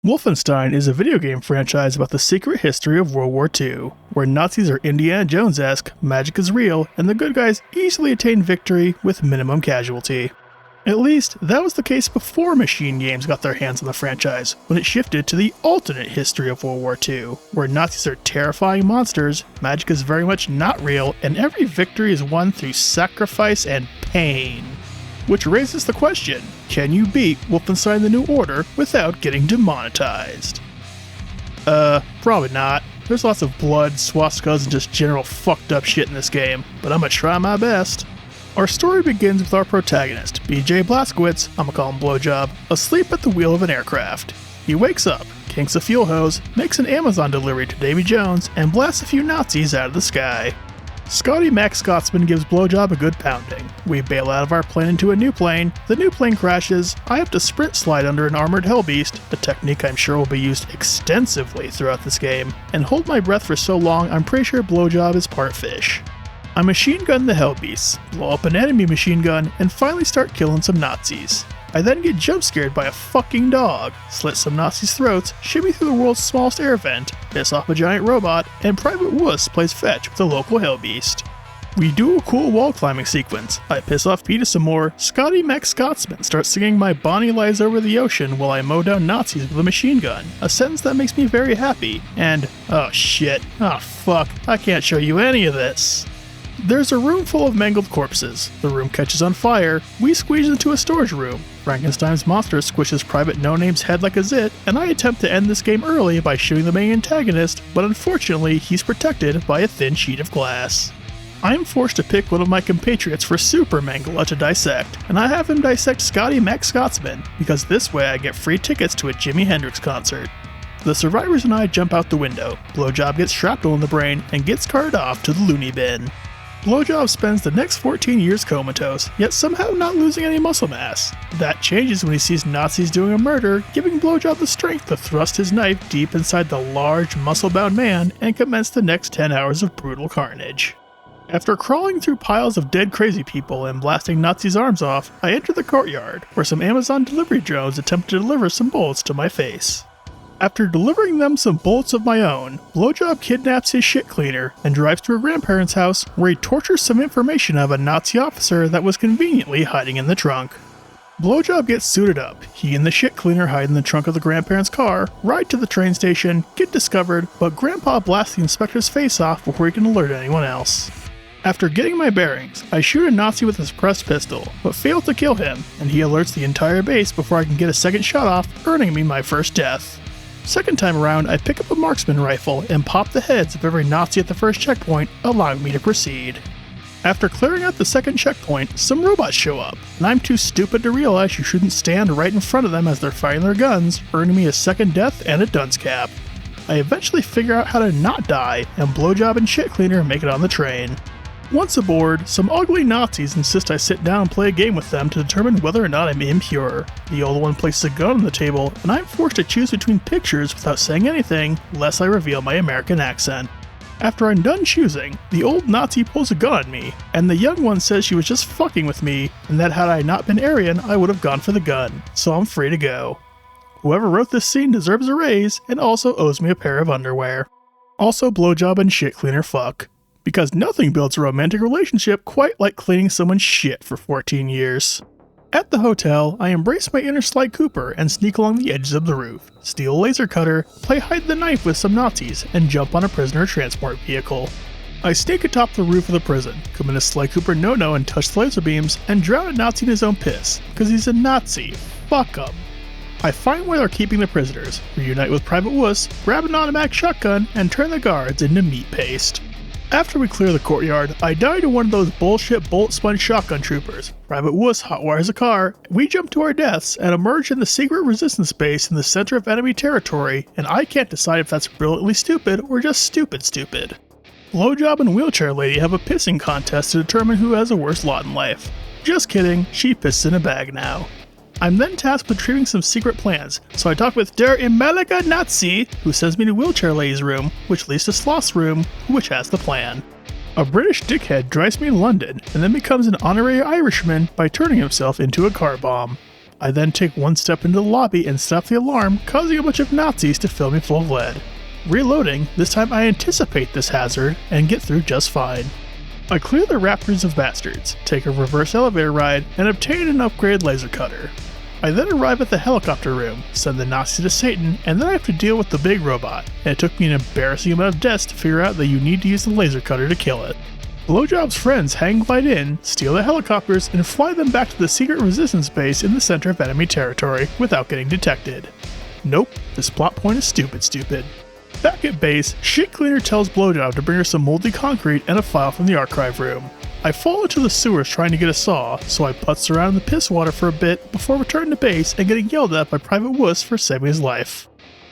Wolfenstein is a video game franchise about the secret history of World War II, where Nazis are Indiana Jones-esque, magic is real, and the good guys easily attain victory with minimum casualty. At least, that was the case before MachineGames got their hands on the franchise, when it shifted to the alternate history of World War II, where Nazis are terrifying monsters, magic is very much not real, and every victory is won through sacrifice and pain. Which raises the question, can you beat Wolfenstein The New Order without getting demonetized? Probably not. There's lots of blood, swastikas, and just general fucked up shit in this game, but I'm gonna try my best. Our story begins with our protagonist, BJ Blazkowicz, I'ma call him Blowjob, asleep at the wheel of an aircraft. He wakes up, kinks a fuel hose, makes an Amazon delivery to Davy Jones, and blasts a few Nazis out of the sky. Scotty Mac Scotsman gives Blowjob a good pounding. We bail out of our plane into a new plane, the new plane crashes, I have to sprint slide under an armored hellbeast, a technique I'm sure will be used extensively throughout this game, and hold my breath for so long I'm pretty sure Blowjob is part fish. I machine gun the hellbeasts, blow up an enemy machine gun, and finally start killing some Nazis. I then get jump scared by a fucking dog, slit some Nazis' throats, shimmy through the world's smallest air vent, piss off a giant robot, and Private Wuss plays fetch with the local hellbeast. We do a cool wall climbing sequence. I piss off Peter some more, Scotty Mac Scotsman starts singing My Bonnie Lies Over the Ocean while I mow down Nazis with a machine gun, a sentence that makes me very happy, and oh shit, oh fuck, I can't show you any of this. There's a room full of mangled corpses. The room catches on fire. We squeeze into a storage room. Frankenstein's monster squishes Private No Name's head like a zit, and I attempt to end this game early by shooting the main antagonist, but unfortunately he's protected by a thin sheet of glass. I am forced to pick one of my compatriots for Super Mangala to dissect, and I have him dissect Scotty Mac Scotsman, because this way I get free tickets to a Jimi Hendrix concert. The survivors and I jump out the window. Blowjob gets shrapnel in the brain and gets carted off to the loony bin. Blowjob spends the next 14 years comatose, yet somehow not losing any muscle mass. That changes when he sees Nazis doing a murder, giving Blowjob the strength to thrust his knife deep inside the large, muscle-bound man and commence the next 10 hours of brutal carnage. After crawling through piles of dead crazy people and blasting Nazis' arms off, I enter the courtyard, where some Amazon delivery drones attempt to deliver some bullets to my face. After delivering them some bullets of my own, Blowjob kidnaps his shit cleaner and drives to her grandparents' house where he tortures some information of a Nazi officer that was conveniently hiding in the trunk. Blowjob gets suited up. He and the shit cleaner hide in the trunk of the grandparents' car, ride to the train station, get discovered, but Grandpa blasts the inspector's face off before he can alert anyone else. After getting my bearings, I shoot a Nazi with a suppressed pistol, but fail to kill him, and he alerts the entire base before I can get a second shot off, earning me my first death. Second time around, I pick up a marksman rifle and pop the heads of every Nazi at the first checkpoint, allowing me to proceed. After clearing out the second checkpoint, some robots show up, and I'm too stupid to realize you shouldn't stand right in front of them as they're firing their guns, earning me a second death and a dunce cap. I eventually figure out how to not die, and Blowjob and Shit Cleaner make it on the train. Once aboard, some ugly Nazis insist I sit down and play a game with them to determine whether or not I'm impure. The old one places a gun on the table, and I'm forced to choose between pictures without saying anything, lest I reveal my American accent. After I'm done choosing, the old Nazi pulls a gun on me, and the young one says she was just fucking with me, and that had I not been Aryan, I would have gone for the gun, so I'm free to go. Whoever wrote this scene deserves a raise, and also owes me a pair of underwear. Also, Blowjob and Shit Cleaner fuck. Because nothing builds a romantic relationship quite like cleaning someone's shit for 14 years. At the hotel, I embrace my inner Sly Cooper and sneak along the edges of the roof, steal a laser cutter, play hide the knife with some Nazis, and jump on a prisoner transport vehicle. I sneak atop the roof of the prison, commit a Sly Cooper no-no and touch the laser beams, and drown a Nazi in his own piss, cause he's a Nazi. Fuck him. I find where they're keeping the prisoners, reunite with Private Wuss, grab an automatic shotgun, and turn the guards into meat paste. After we clear the courtyard, I die to one of those bullshit bullet sponge shotgun troopers. Private Wuss hotwires a car, we jump to our deaths, and emerge in the secret resistance base in the center of enemy territory, and I can't decide if that's brilliantly stupid or just stupid. Blowjob and Wheelchair Lady have a pissing contest to determine who has the worst lot in life. Just kidding, she pisses in a bag now. I'm then tasked with retrieving some secret plans, so I talk with Der Imeliger Nazi, who sends me to Wheelchair Lady's room, which leads to Sloth's room, which has the plan. A British dickhead drives me to London, and then becomes an honorary Irishman by turning himself into a car bomb. I then take one step into the lobby and set off the alarm, causing a bunch of Nazis to fill me full of lead. Reloading, this time I anticipate this hazard and get through just fine. I clear the raptors of bastards, take a reverse elevator ride, and obtain an upgraded laser cutter. I then arrive at the helicopter room, send the Nazis to Satan, and then I have to deal with the big robot, and it took me an embarrassing amount of deaths to figure out that you need to use the laser cutter to kill it. Blowjob's friends hang glide in, steal the helicopters, and fly them back to the secret resistance base in the center of enemy territory without getting detected. Nope, this plot point is stupid. Back at base, Shit Cleaner tells Blowjob to bring her some moldy concrete and a file from the archive room. I fall into the sewers trying to get a saw, so I putz around in the piss water for a bit before returning to base and getting yelled at by Private Wuss for saving his life.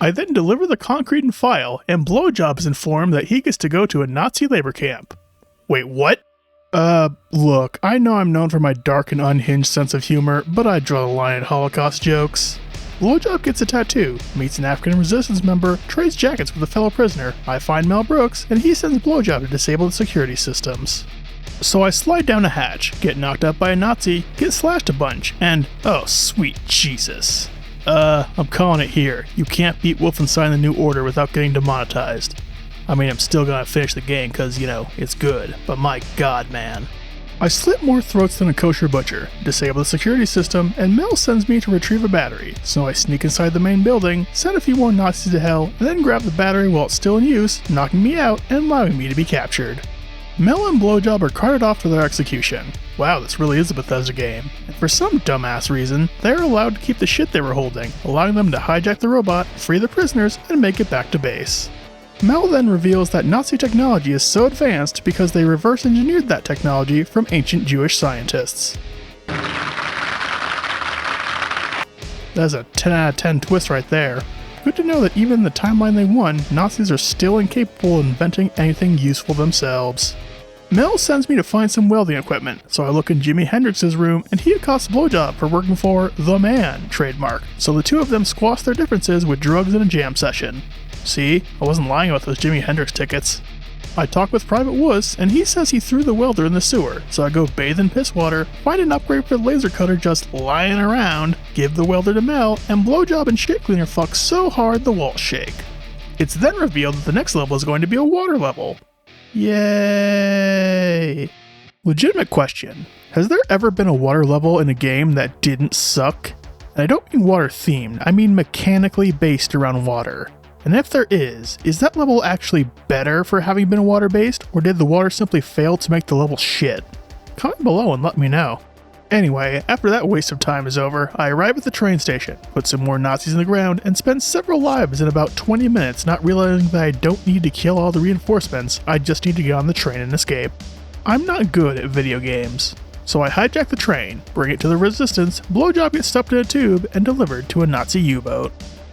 I then deliver the concrete and file, and Blowjob is informed that he gets to go to a Nazi labor camp. Wait, what? Look, I know I'm known for my dark and unhinged sense of humor, but I draw the line at Holocaust jokes. Blowjob gets a tattoo, meets an African resistance member, trades jackets with a fellow prisoner, I find Mel Brooks, and he sends Blowjob to disable the security systems. So I slide down a hatch, get knocked up by a Nazi, get slashed a bunch, and oh sweet Jesus. I'm calling it here. You can't beat Wolfenstein The New Order without getting demonetized. I mean, I'm still gonna finish the game cause, you know, it's good, but my god, man. I slit more throats than a kosher butcher, disable the security system, and Mel sends me to retrieve a battery, so I sneak inside the main building, send a few more Nazis to hell, and then grab the battery while it's still in use, knocking me out and allowing me to be captured. Mel and Blowjob are carted off to their execution. Wow, this really is a Bethesda game. And for some dumbass reason, they're allowed to keep the shit they were holding, allowing them to hijack the robot, free the prisoners, and make it back to base. Mel then reveals that Nazi technology is so advanced because they reverse engineered that technology from ancient Jewish scientists. That's a 10 out of 10 twist right there. Good to know that even in the timeline they won, Nazis are still incapable of inventing anything useful themselves. Mel sends me to find some welding equipment, so I look in Jimi Hendrix's room and he accosts Blowjob for working for The Man trademark, so the two of them squash their differences with drugs and a jam session. See, I wasn't lying about those Jimi Hendrix tickets. I talk with Private Wuss, and he says he threw the welder in the sewer, so I go bathe in piss water, find an upgrade for the laser cutter just lying around, give the welder to Mel, and Blowjob and Shit Cleaner fuck so hard the walls shake. It's then revealed that the next level is going to be a water level. Yay! Legitimate question. Has there ever been a water level in a game that didn't suck? And I don't mean water themed, I mean mechanically based around water. And if there is that level actually better for having been water-based, or did the water simply fail to make the level shit? Comment below and let me know. Anyway, after that waste of time is over, I arrive at the train station, put some more Nazis in the ground, and spend several lives in about 20 minutes not realizing that I don't need to kill all the reinforcements, I just need to get on the train and escape. I'm not good at video games. So I hijack the train, bring it to the resistance, Blowjob gets stuffed in a tube, and delivered to a Nazi U-boat.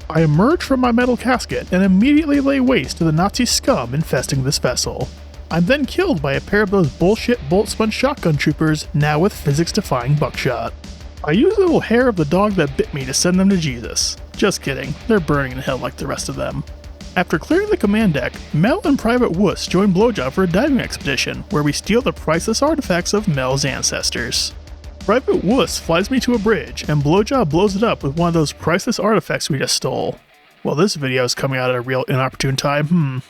I emerge from my metal casket and immediately lay waste to the Nazi scum infesting this vessel. I'm then killed by a pair of those bullshit bolt sponge shotgun troopers, now with physics-defying buckshot. I use the little hair of the dog that bit me to send them to Jesus. Just kidding, they're burning in hell like the rest of them. After clearing the command deck, Mel and Private Wuss join Blowjob for a diving expedition, where we steal the priceless artifacts of Mel's ancestors. Private Wuss flies me to a bridge, and Blowjob blows it up with one of those priceless artifacts we just stole. Well, this video is coming out at a real inopportune time,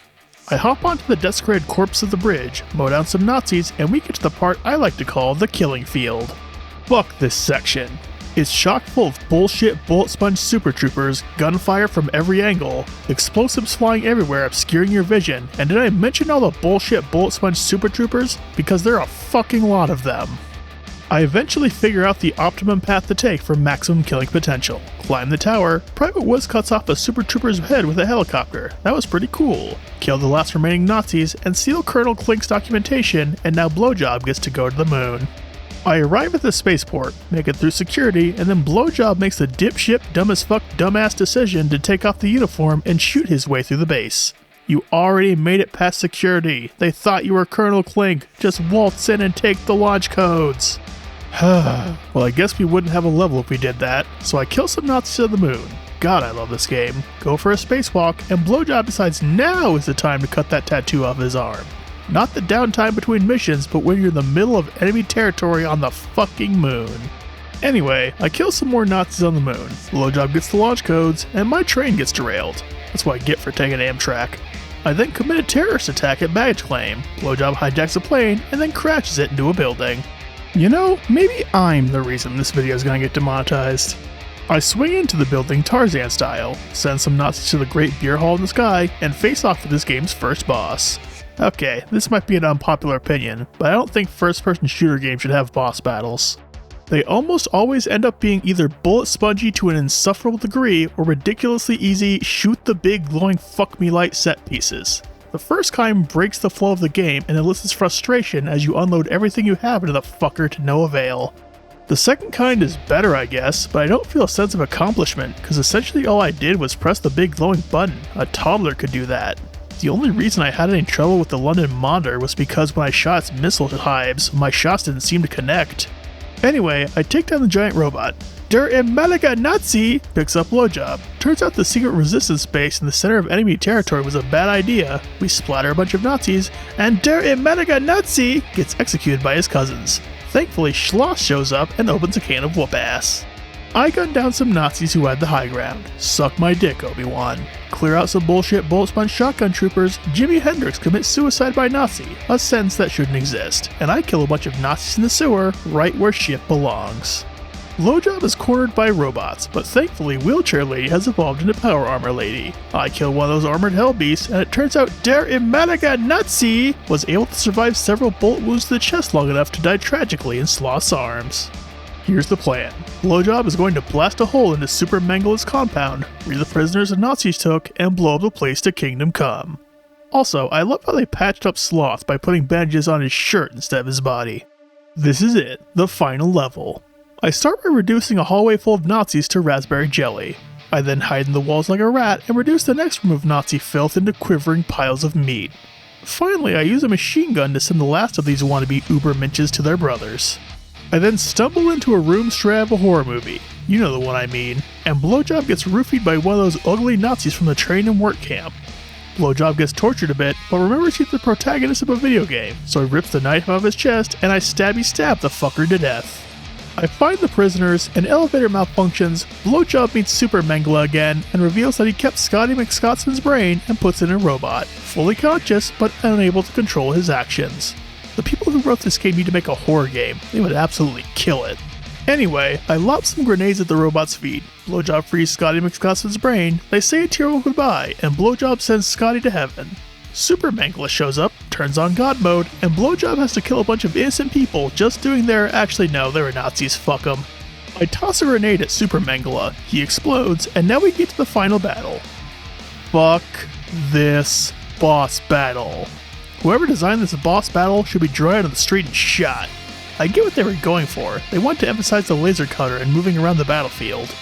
I hop onto the desecrated corpse of the bridge, mow down some Nazis, and we get to the part I like to call the killing field. Fuck this section. It's chock full of bullshit bullet sponge super troopers, gunfire from every angle, explosives flying everywhere obscuring your vision, and did I mention all the bullshit bullet sponge super troopers? Because there are a fucking lot of them. I eventually figure out the optimum path to take for maximum killing potential. Climb the tower, Private Wuss cuts off a super trooper's head with a helicopter. That was pretty cool. Kill the last remaining Nazis, and steal Colonel Klink's documentation, and now Blowjob gets to go to the moon. I arrive at the spaceport, make it through security, and then Blowjob makes the dipshit dumb as fuck dumbass decision to take off the uniform and shoot his way through the base. You already made it past security. They thought you were Colonel Klink. Just waltz in and take the launch codes. Well, I guess we wouldn't have a level if we did that, so I kill some Nazis on the moon. God, I love this game. Go for a spacewalk, and Blowjob decides now is the time to cut that tattoo off his arm. Not the downtime between missions, but when you're in the middle of enemy territory on the fucking moon. Anyway, I kill some more Nazis on the moon, Blowjob gets the launch codes, and my train gets derailed. That's what I get for taking Amtrak. I then commit a terrorist attack at baggage claim, Blowjob hijacks a plane, and then crashes it into a building. You know, maybe I'm the reason this video is gonna get demonetized. I swing into the building Tarzan style, send some Nazis to the Great Beer Hall in the sky, and face off with this game's first boss. Okay, this might be an unpopular opinion, but I don't think first-person shooter games should have boss battles. They almost always end up being either bullet spongy to an insufferable degree or ridiculously easy shoot the big glowing fuck me light set pieces. The first kind breaks the flow of the game and elicits frustration as you unload everything you have into the fucker to no avail. The second kind is better, I guess, but I don't feel a sense of accomplishment because essentially all I did was press the big glowing button. A toddler could do that. The only reason I had any trouble with the London Monitor was because when I shot its missile hives, my shots didn't seem to connect. Anyway, I take down the giant robot. Der ehemalige Nazi picks up Blowjob. Turns out the secret resistance base in the center of enemy territory was a bad idea. We splatter a bunch of Nazis, and Der ehemalige Nazi gets executed by his cousins. Thankfully, Schloss shows up and opens a can of whoop ass. I gun down some Nazis who had the high ground. Suck my dick, Obi-Wan. Clear out some bullshit bullet sponge shotgun troopers. Jimi Hendrix commits suicide by Nazi, a sentence that shouldn't exist, and I kill a bunch of Nazis in the sewer, right where shit belongs. Blowjob is cornered by robots, but thankfully Wheelchair Lady has evolved into Power Armor Lady. I kill one of those armored hell beasts, and it turns out Der ehemalige Nazi was able to survive several bullet wounds to the chest long enough to die tragically in Sloth's arms. Here's the plan. Blowjob is going to blast a hole into Super Mengele's compound, free the prisoners the Nazis took, and blow up the place to Kingdom Come. Also, I love how they patched up Sloth by putting bandages on his shirt instead of his body. This is it, the final level. I start by reducing a hallway full of Nazis to raspberry jelly. I then hide in the walls like a rat and reduce the next room of Nazi filth into quivering piles of meat. Finally, I use a machine gun to send the last of these wannabe Ubermenches to their brothers. I then stumble into a room straight out of a horror movie, you know the one I mean, and Blowjob gets roofied by one of those ugly Nazis from the train and work camp. Blowjob gets tortured a bit, but remembers he's the protagonist of a video game, so he rips the knife out of his chest and I stabby stab the fucker to death. I find the prisoners, an elevator malfunctions, Blowjob meets Super Mengele again and reveals that he kept Scotty McScotsman's brain and puts it in a robot, fully conscious but unable to control his actions. The people who wrote this game need to make a horror game. They would absolutely kill it. Anyway, I lob some grenades at the robot's feet. Blowjob frees Scotty McScotsman's brain, they say a tearful goodbye, and Blowjob sends Scotty to heaven. Super Mengele shows up, turns on God mode, and Blowjob has to kill a bunch of innocent people just doing their actually no, they were Nazis, fuck them. I toss a grenade at Super Mengele, he explodes, and now we get to the final battle. Fuck this boss battle. Whoever designed this boss battle should be drawn out of the street and shot. I get what they were going for. They want to emphasize the laser cutter and moving around the battlefield.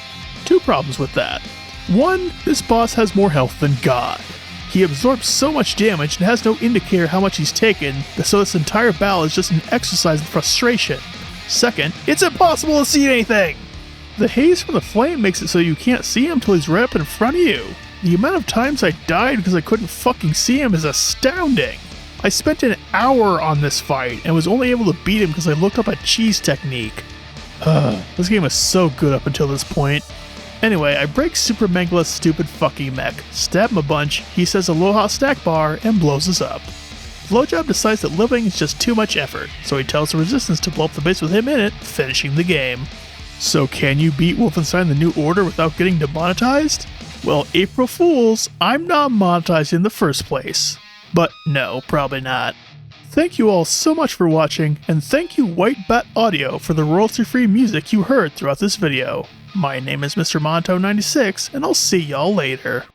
Two problems with that. One, this boss has more health than God. He absorbs so much damage and has no indicator how much he's taken, so this entire battle is just an exercise in frustration. Second, it's impossible to see anything! The haze from the flame makes it so you can't see him till he's right up in front of you. The amount of times I died because I couldn't fucking see him is astounding. I spent an hour on this fight and was only able to beat him because I looked up a cheese technique. This game is so good up until this point. Anyway, I break Super Mengele's stupid fucking mech, stab him a bunch, he says aloha stack bar, and blows us up. Blowjob decides that living is just too much effort, so he tells the resistance to blow up the base with him in it, finishing the game. So can you beat Wolfenstein The New Order without getting demonetized? Well, April Fools, I'm not monetized in the first place. But no, probably not. Thank you all so much for watching, and thank you White Bat Audio for the royalty-free music you heard throughout this video. My name is Mr. Monto96, and I'll see y'all later.